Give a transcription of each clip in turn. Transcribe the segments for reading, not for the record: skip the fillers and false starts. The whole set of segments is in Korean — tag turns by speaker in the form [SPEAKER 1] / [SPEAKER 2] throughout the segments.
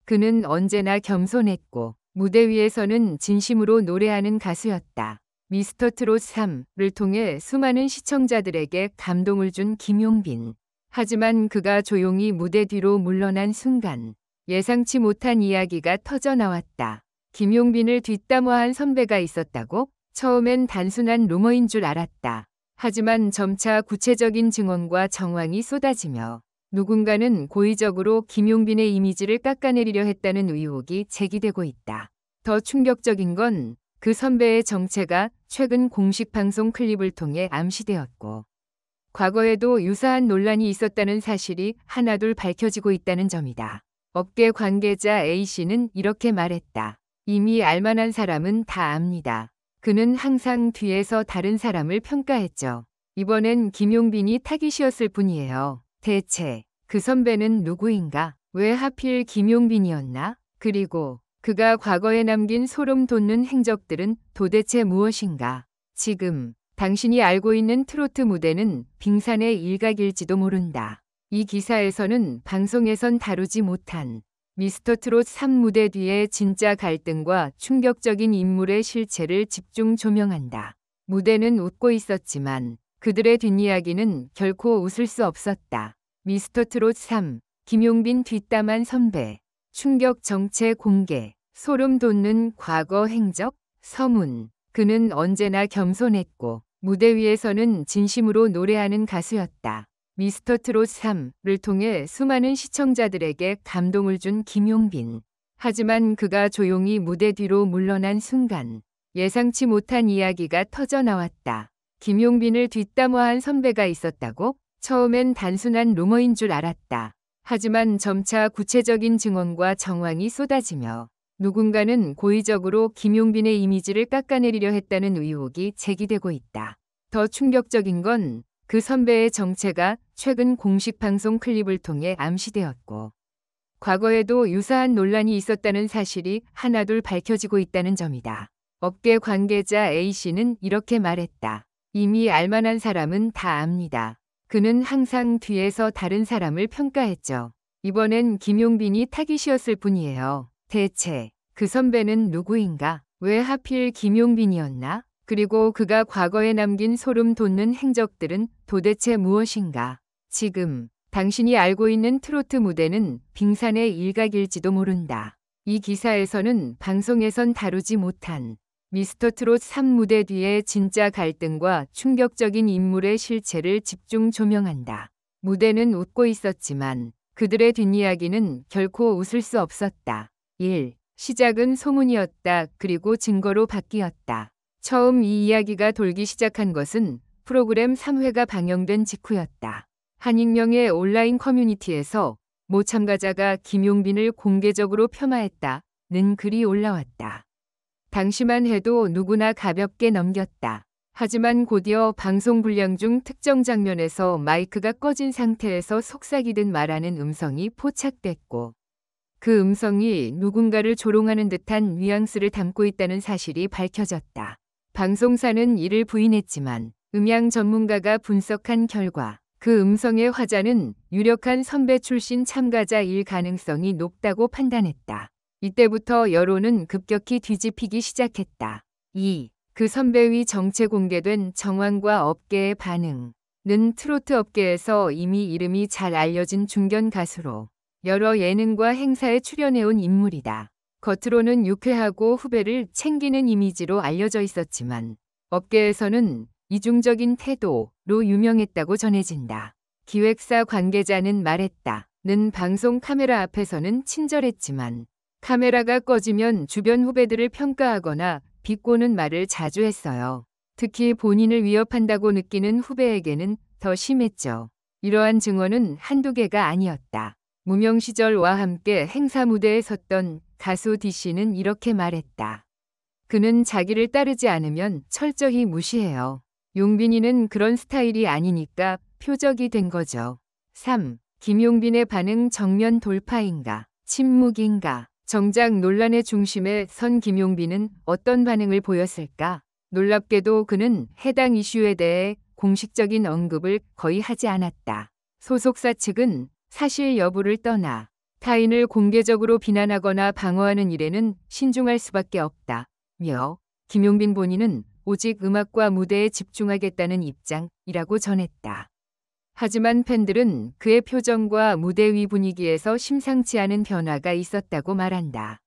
[SPEAKER 1] 그는 언제나 겸손했고 무대 위에서는 진심으로 노래하는 가수였다. 미스터 트롯 3를 통해 수많은 시청자들에게 감동을 준 김용빈. 하지만 그가 조용히 무대 뒤로 물러난 순간 예상치 못한 이야기가 터져 나왔다. 김용빈을 뒷담화한 선배가 있었다고? 처음엔 단순한 루머인 줄 알았다. 하지만 점차 구체적인 증언과 정황이 쏟아지며 누군가는 고의적으로 김용빈의 이미지를 깎아내리려 했다는 의혹이 제기되고 있다. 더 충격적인 건 그 선배의 정체가 최근 공식 방송 클립을 통해 암시되었고 과거에도 유사한 논란이 있었다는 사실이 하나둘 밝혀지고 있다는 점이다. 업계 관계자 A씨는 이렇게 말했다. 이미 알만한 사람은 다 압니다. 그는 항상 뒤에서 다른 사람을 평가했죠. 이번엔 김용빈이 타깃이었을 뿐이에요. 대체 그 선배는 누구인가? 왜 하필 김용빈이었나? 그리고 그가 과거에 남긴 소름 돋는 행적들은 도대체 무엇인가? 지금 당신이 알고 있는 트로트 무대는 빙산의 일각일지도 모른다. 이 기사에서는 방송에선 다루지 못한 미스터 트롯 3 무대 뒤의 진짜 갈등과 충격적인 인물의 실체를 집중 조명한다. 무대는 웃고 있었지만 그들의 뒷이야기는 결코 웃을 수 없었다. 미스터 트롯 3 김용빈 뒷담한 선배 충격 정체 공개 소름 돋는 과거 행적 서문. 그는 언제나 겸손했고 무대 위에서는 진심으로 노래하는 가수였다. 미스터 트롯 3를 통해 수많은 시청자들에게 감동을 준 김용빈. 하지만 그가 조용히 무대 뒤로 물러난 순간 예상치 못한 이야기가 터져 나왔다. 김용빈을 뒷담화한 선배가 있었다고? 처음엔 단순한 루머인 줄 알았다. 하지만 점차 구체적인 증언과 정황이 쏟아지며 누군가는 고의적으로 김용빈의 이미지를 깎아내리려 했다는 의혹이 제기되고 있다. 더 충격적인 건 그 선배의 정체가 최근 공식 방송 클립을 통해 암시되었고 과거에도 유사한 논란이 있었다는 사실이 하나둘 밝혀지고 있다는 점이다. 업계 관계자 A씨는 이렇게 말했다. 이미 알만한 사람은 다 압니다. 그는 항상 뒤에서 다른 사람을 평가했죠. 이번엔 김용빈이 타깃이었을 뿐이에요. 대체 그 선배는 누구인가? 왜 하필 김용빈이었나? 그리고 그가 과거에 남긴 소름 돋는 행적들은 도대체 무엇인가? 지금 당신이 알고 있는 트로트 무대는 빙산의 일각일지도 모른다. 이 기사에서는 방송에선 다루지 못한 미스터 트롯 3 무대 뒤의 진짜 갈등과 충격적인 인물의 실체를 집중 조명한다. 무대는 웃고 있었지만 그들의 뒷이야기는 결코 웃을 수 없었다. 1. 시작은 소문이었다. 그리고 증거로 바뀌었다. 처음 이 이야기가 돌기 시작한 것은 프로그램 3회가 방영된 직후였다. 한 익명의 온라인 커뮤니티에서 모 참가자가 김용빈을 공개적으로 폄하했다는 글이 올라왔다. 당시만 해도 누구나 가볍게 넘겼다. 하지만 곧이어 방송 분량 중 특정 장면에서 마이크가 꺼진 상태에서 속삭이듯 말하는 음성이 포착됐고 그 음성이 누군가를 조롱하는 듯한 뉘앙스를 담고 있다는 사실이 밝혀졌다. 방송사는 이를 부인했지만 음향 전문가가 분석한 결과 그 음성의 화자는 유력한 선배 출신 참가자일 가능성이 높다고 판단했다. 이때부터 여론은 급격히 뒤집히기 시작했다. 2. 그 선배의 정체 공개된 정황과 업계의 반응은 트로트 업계에서 이미 이름이 잘 알려진 중견 가수로 여러 예능과 행사에 출연해온 인물이다. 겉으로는 유쾌하고 후배를 챙기는 이미지로 알려져 있었지만 업계에서는 이중적인 태도로 유명했다고 전해진다. 기획사 관계자는 말했다. 는 방송 카메라 앞에서는 친절했지만 카메라가 꺼지면 주변 후배들을 평가하거나 비꼬는 말을 자주 했어요. 특히 본인을 위협한다고 느끼는 후배에게는 더 심했죠. 이러한 증언은 한두 개가 아니었다. 무명 시절과 함께 행사 무대에 섰던 가수 D씨는 이렇게 말했다. 그는 자기를 따르지 않으면 철저히 무시해요. 용빈이는 그런 스타일이 아니니까 표적이 된 거죠. 3. 김용빈의 반응 정면 돌파인가? 침묵인가? 정작 논란의 중심에 선 김용빈은 어떤 반응을 보였을까? 놀랍게도 그는 해당 이슈에 대해 공식적인 언급을 거의 하지 않았다. 소속사 측은 사실 여부를 떠나 타인을 공개적으로 비난하거나 방어하는 일에는 신중할 수밖에 없다. 며 김용빈 본인은 오직 음악과 무대에 집중하겠다는 입장이라고 전했다. 하지만 팬들은 그의 표정과 무대 위 분위기에서 심상치 않은 변화가 있었다고 말한다.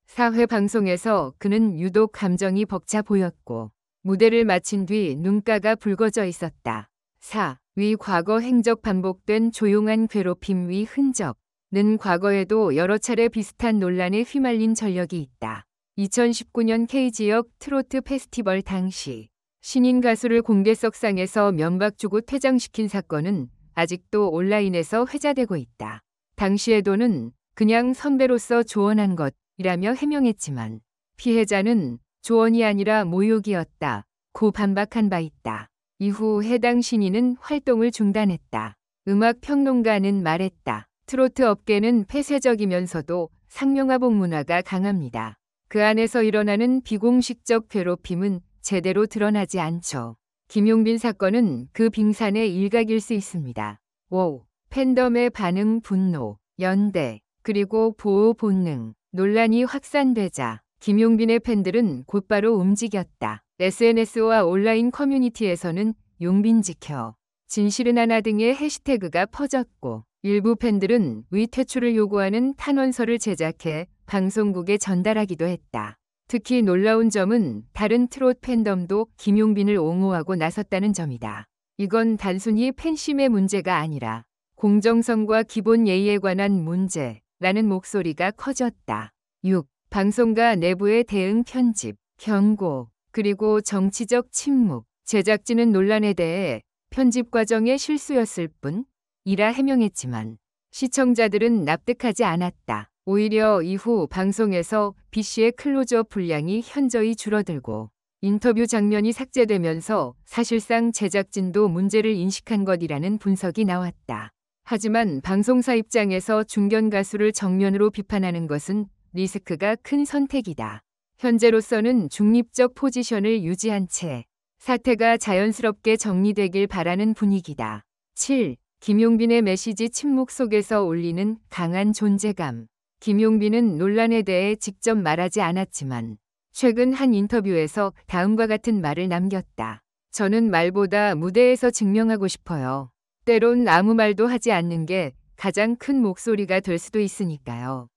[SPEAKER 1] 사회 방송에서 그는 유독 감정이 벅차 보였고 무대를 마친 뒤 눈가가 붉어져 있었다. 4. 위 과거 행적 반복된 조용한 괴롭힘 위 흔적는 과거에도 여러 차례 비슷한 논란에 휘말린 전력이 있다. 2019년 K지역 트로트 페스티벌 당시 신인 가수를 공개석상에서 면박 주고 퇴장시킨 사건은 아직도 온라인에서 회자되고 있다. 당시에도는 그냥 선배로서 조언한 것이라며 해명했지만 피해자는 조언이 아니라 모욕이었다 고 반박한 바 있다. 이후 해당 신인은 활동을 중단했다. 음악 평론가는 말했다. 트로트 업계는 폐쇄적이면서도 상명하복 문화가 강합니다. 그 안에서 일어나는 비공식적 괴롭힘은 제대로 드러나지 않죠. 김용빈 사건은 그 빙산의 일각일 수 있습니다. 워 팬덤의 반응, 분노, 연대, 그리고 보호 본능, 논란이 확산되자 김용빈의 팬들은 곧바로 움직였다. SNS와 온라인 커뮤니티에서는 용빈 지켜, 진실은 하나 등의 해시태그가 퍼졌고 일부 팬들은 위 퇴출을 요구하는 탄원서를 제작해 방송국에 전달하기도 했다. 특히 놀라운 점은 다른 트롯 팬덤도 김용빈을 옹호하고 나섰다는 점이다. 이건 단순히 팬심의 문제가 아니라 공정성과 기본 예의에 관한 문제라는 목소리가 커졌다. 6. 방송가 내부의 대응 편집, 경고, 그리고 정치적 침묵. 제작진은 논란에 대해 편집 과정의 실수였을 뿐이라 해명했지만 시청자들은 납득하지 않았다. 오히려 이후 방송에서 B씨의 클로즈업 분량이 현저히 줄어들고 인터뷰 장면이 삭제되면서 사실상 제작진도 문제를 인식한 것이라는 분석이 나왔다. 하지만 방송사 입장에서 중견 가수를 정면으로 비판하는 것은 리스크가 큰 선택이다. 현재로서는 중립적 포지션을 유지한 채 사태가 자연스럽게 정리되길 바라는 분위기다. 7. 김용빈의 메시지 침묵 속에서 울리는 강한 존재감. 김용빈은 논란에 대해 직접 말하지 않았지만 최근 한 인터뷰에서 다음과 같은 말을 남겼다. 저는 말보다 무대에서 증명하고 싶어요. 때론 아무 말도 하지 않는 게 가장 큰 목소리가 될 수도 있으니까요.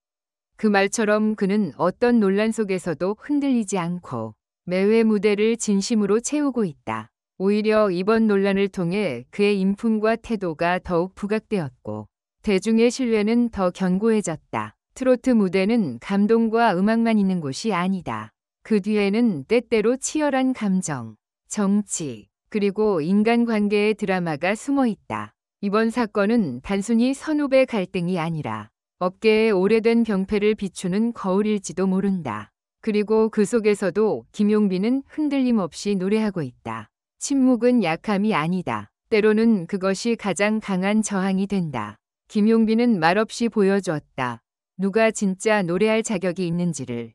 [SPEAKER 1] 그 말처럼 그는 어떤 논란 속에서도 흔들리지 않고 매회 무대를 진심으로 채우고 있다. 오히려 이번 논란을 통해 그의 인품과 태도가 더욱 부각되었고 대중의 신뢰는 더 견고해졌다. 트로트 무대는 감동과 음악만 있는 곳이 아니다. 그 뒤에는 때때로 치열한 감정, 정치, 그리고 인간관계의 드라마가 숨어 있다. 이번 사건은 단순히 선후배 갈등이 아니라 업계의 오래된 병폐를 비추는 거울일지도 모른다. 그리고 그 속에서도 김용빈은 흔들림 없이 노래하고 있다. 침묵은 약함이 아니다. 때로는 그것이 가장 강한 저항이 된다. 김용빈은 말없이 보여주었다. 누가 진짜 노래할 자격이 있는지를.